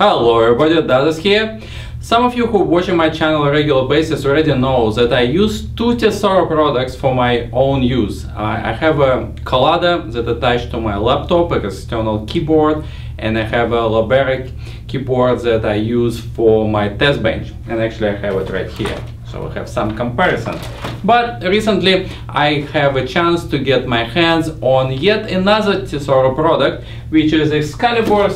Hello everybody, Daz is here. Some of you who are watching my channel on a regular basis already know that I use two Tesoro products for my own use. I have a collider that attached to my laptop, an external keyboard, and I have a Labera keyboard that I use for my test bench. And actually I have it right here, so I have some comparison. But recently I have a chance to get my hands on yet another Tesoro product, which is Excalibur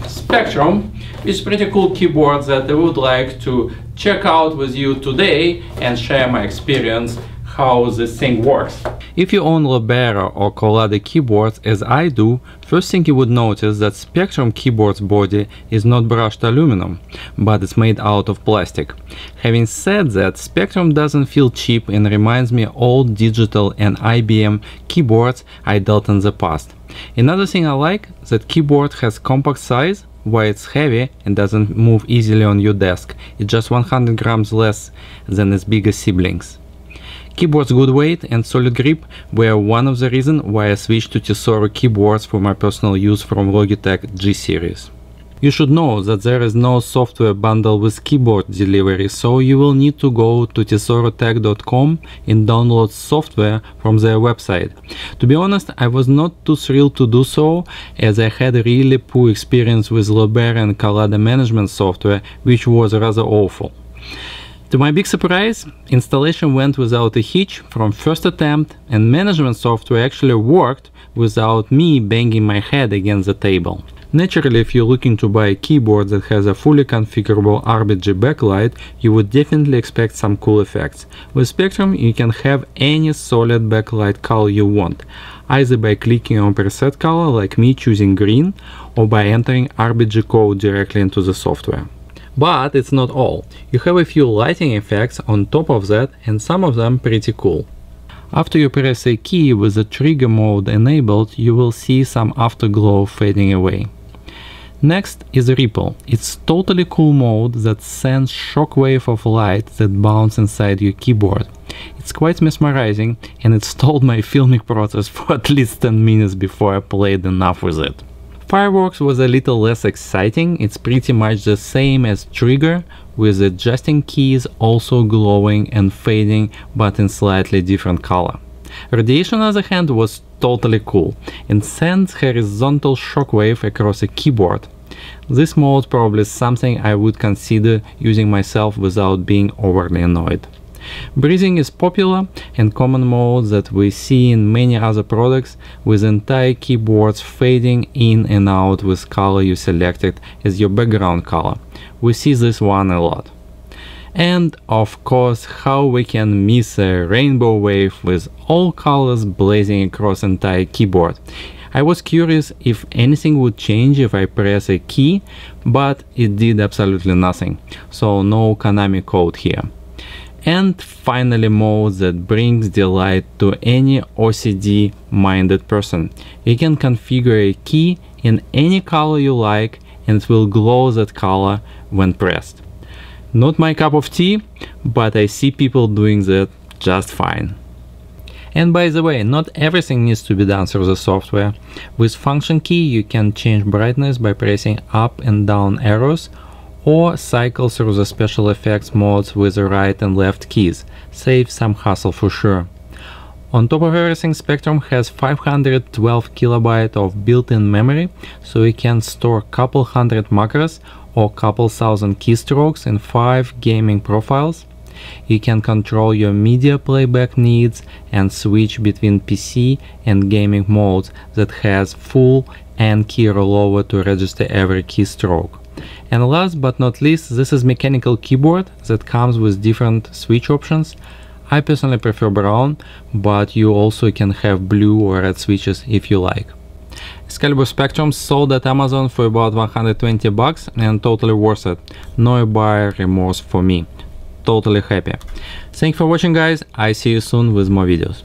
Spectrum. It's pretty cool keyboard that I would like to check out with you today and share my experience how this thing works. If you own Labera or Collider keyboards as I do, first thing you would notice that Spectrum keyboard's body is not brushed aluminum, but it's made out of plastic. Having said that, Spectrum doesn't feel cheap and reminds me of old digital and IBM keyboards I dealt in the past. Another thing I like is that keyboard has compact size. Why it's heavy and doesn't move easily on your desk. It's just 100 grams less than its bigger siblings. Keyboard's good weight and solid grip were one of the reasons why I switched to Tesoro keyboards for my personal use from Logitech G series. You should know that there is no software bundle with keyboard delivery, so you will need to go to tesorotech.com and download software from their website. To be honest, I was not too thrilled to do so, as I had a really poor experience with Labera and Collider management software, which was rather awful. To my big surprise, installation went without a hitch from first attempt, and management software actually worked without me banging my head against the table. Naturally, if you're looking to buy a keyboard that has a fully configurable RGB backlight, you would definitely expect some cool effects. With Spectrum, you can have any solid backlight color you want, either by clicking on preset color like me choosing green, or by entering RGB code directly into the software. But it's not all. You have a few lighting effects on top of that, and some of them pretty cool. After you press a key with the trigger mode enabled, you will see some afterglow fading away. Next is Ripple. It's totally cool mode that sends shockwave of light that bounce inside your keyboard. It's quite mesmerizing, and it stalled my filming process for at least 10 minutes before I played enough with it. Fireworks was a little less exciting. It's pretty much the same as Trigger, with adjusting keys also glowing and fading, but in slightly different color. Radiation, on the other hand, was totally cool and sends horizontal shockwave across a keyboard. This mode probably is something I would consider using myself without being overly annoyed. Breathing is popular and common mode that we see in many other products, with entire keyboards fading in and out with color you selected as your background color. We see this one a lot. And of course, how we can miss a rainbow wave with all colors blazing across entire keyboard. I was curious if anything would change if I press a key, but it did absolutely nothing, so no Konami code here. And finally, mode that brings delight to any OCD-minded person. You can configure a key in any color you like, and it will glow that color when pressed. Not my cup of tea, but I see people doing that just fine. And by the way, not everything needs to be done through the software. With function key, you can change brightness by pressing up and down arrows, or cycle through the special effects modes with the right and left keys. Saves some hassle for sure. On top of everything, Spectrum has 512 KB of built-in memory, so you can store couple hundred macros or couple thousand keystrokes in 5 gaming profiles. You can control your media playback needs and switch between PC and gaming modes that has full N key rollover to register every keystroke. And last but not least, this is mechanical keyboard that comes with different switch options. I personally prefer brown, but you also can have blue or red switches if you like. Excalibur Spectrum sold at Amazon for about 120 bucks and totally worth it. No buyer remorse for me. Totally happy. Thanks for watching, guys. I see you soon with more videos.